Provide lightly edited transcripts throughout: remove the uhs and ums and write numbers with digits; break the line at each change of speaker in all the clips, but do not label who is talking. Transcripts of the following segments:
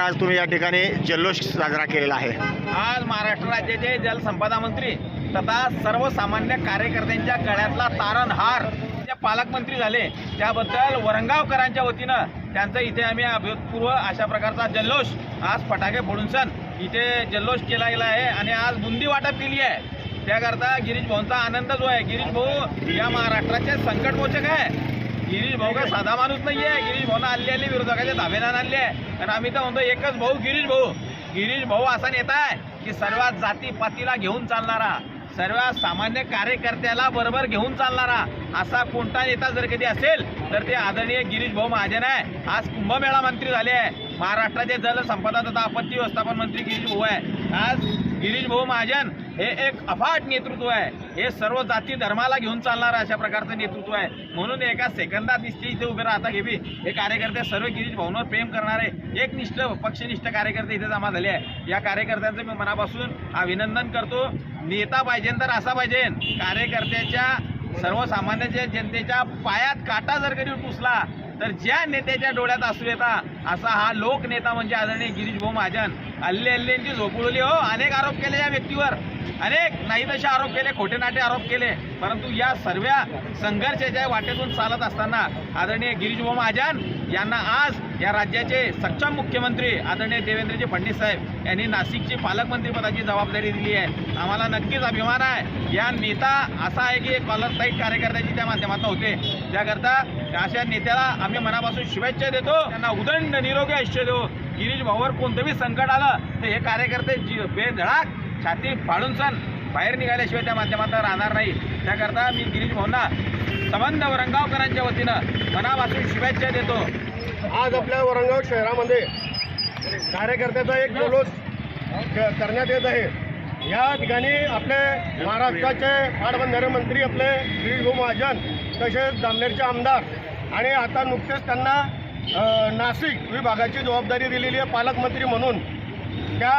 आज तुम्ही या ठिकाणी जल्लोष साजरा केलेला आहे?
आज महाराष्ट्र राज्याचे जलसंपदा मंत्री तथा सर्वसामान्य कार्यकर्त्यांच्या गळ्यातला तारणहार जे पालकमंत्री झाले त्याबद्दल वरंगावकरांच्या वतीनं त्यांचं इथे आम्ही अभूतपूर्व अशा प्रकारचा जल्लोष आज फटाके फोडून सण इथे जल्लोष केला गेला आहे आणि आज बुंदी वाटप केली आहे। त्याकरता गिरीश भाऊंचा आनंद जो आहे, गिरीश भाऊ या महाराष्ट्राचे संकटमोचक आहे। गिरीश भाऊ काय साधा माणूस नाही आहे। गिरीश भाऊनं आले विरोधकाच्या धाबेदान आणले आहे आणि आम्ही तर म्हणतो एकच भाऊ गिरीश भाऊ। गिरीश भाऊ असा नेता आहे की सर्व जातीपातीला घेऊन चालणारा, सर्व सामान्य कार्यकर्त्याला बरोबर घेऊन चालणारा असा कोणता नेता जर कधी असेल तर ते आदरणीय गिरीश भाऊ महाजन आहे। आज कुंभमेळा मंत्री झाले आहे। महाराष्ट्राचे जलसंपदा तथा आपत्ती व्यवस्थापन मंत्री गिरीश भाऊ आहे। आज गिरीश भाऊ महाजन हे एक अफाट नेतृत्व आहे। हे सर्व जाती धर्माला घेऊन चालणारं अशा प्रकारचं नेतृत्व आहे। म्हणून एका सेकंदात निश्चित इथे उभे राहता घेवी हे कार्यकर्ते सर्व गिरीश भाऊंवर प्रेम करणारे एकनिष्ठ पक्षनिष्ठ कार्यकर्ते इथे जमा झाले आहे। या कार्यकर्त्यांचं मी मनापासून अभिनंदन करतो। नेता पाहिजे तर असा पाहिजे, कार्यकर्त्याच्या सर्वसामान्य जनतेच्या पायात काटा जर कधी पुसला तर ज्या नेत्याच्या डोळ्यात असू येता असा हा लोकनेता म्हणजे आदरणीय गिरीश भाऊ महाजन। हल्ल्यांची झोप उडवली हो, अनेक आरोप केले या व्यक्तीवर, अनेक नाही तसे आरोप केले, खोटे नाटे आरोप केले, परंतु या सर्व संघर्षाच्या वाटेतून चालत असताना आदरणीय गिरीश भाऊ महाजन यांना आज या राज्याचे सक्षम मुख्यमंत्री आदरणीय देवेंद्रजी फडणवीस साहेब यांनी नाशिकची पालकमंत्रीपदाची जबाबदारी दिली आहे। आम्हाला नक्कीच अभिमान आहे। या नेता असा आहे की कॉलरसाईट कार्यकर्त्याची त्या माध्यमातून होते, त्याकरता अशा नेत्याला आम्ही मनापासून शुभेच्छा देतो। त्यांना उदंड निरोगी आयुष्य देऊ। गिरीश भाऊवर कोणतंही संकट आलं तर हे कार्यकर्ते बेधडाक छाती फाडून सण बाहेर निघाल्याशिवाय त्या माध्यमातून राहणार नाही। त्याकरता मी गिरीश भाऊंना संबंध वरंगावकरांच्या वतीनं मनापासून शुभेच्छा देतो।
आज आपल्या वरंगाव शहरामध्ये कार्यकर्त्याचा एक जल्लोष करण्यात येत आहे। या ठिकाणी आपले महाराष्ट्राचे पाटबंधारे मंत्री आपले गिरीश भाऊ महाजन तसेच जामनेरचे आमदार आणि आता नुकतेच त्यांना नाशिक विभागाची जबाबदारी दिलेली आहे पालकमंत्री म्हणून। त्या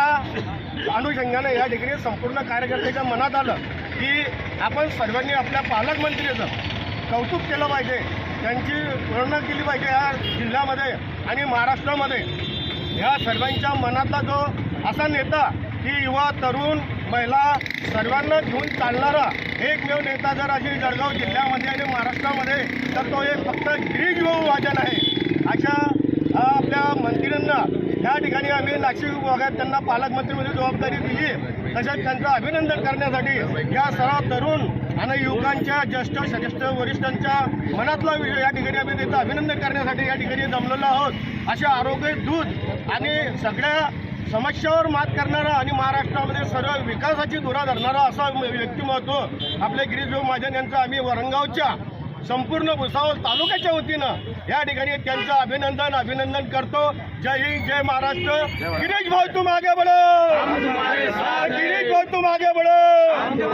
अनुषंगाने या ठिकाणी संपूर्ण कार्यकर्त्याच्या मनात आलं की आपण सर्वांनी आपल्या पालकमंत्रीचं कौतुक केलं पाहिजे, त्यांची वर्णन केली पाहिजे या जिल्ह्यामध्ये आणि महाराष्ट्रामध्ये। या सर्वांच्या मनातला जो असा नेता की युवा तरुण महिला सर्वांना घेऊन चालणारा एकमेव नेता जर असेल जळगाव जिल्ह्यामध्ये आणि महाराष्ट्रामध्ये तर तो एक फक्त गिरीश भाऊ महाजन आहे। अशा आपल्या मंत्र्यांना या ठिकाणी आम्ही नाशिक विभागात त्यांना पालकमंत्रीमध्ये जबाबदारी दिली, तसेच त्यांचं अभिनंदन करण्यासाठी या सर्व तरुण आणि युवकांच्या ज्येष्ठ श्रेष्ठ वरिष्ठांच्या मनातला विषय या ठिकाणी आम्ही त्याचं अभिनंदन करण्यासाठी या ठिकाणी जमलेलो आहोत। अशा आरोग्य दूत आणि सगळ्या समस्यावर मात करणारा आणि महाराष्ट्रामध्ये सर्व विकासाची धुरा धरणारा असा व्यक्तिमत्व आपले गिरीश भाऊ महाजन यांचं आम्ही वरंगावच्या संपूर्ण भुसावळ तालुक्याच्या वतीनं या ठिकाणी त्यांचं अभिनंदन करतो। जय हिंद, जय महाराष्ट्र। गिरीश भाऊ तुम आगे बढ़ो, गिरीश भाऊ तुम आगे बढ़ो।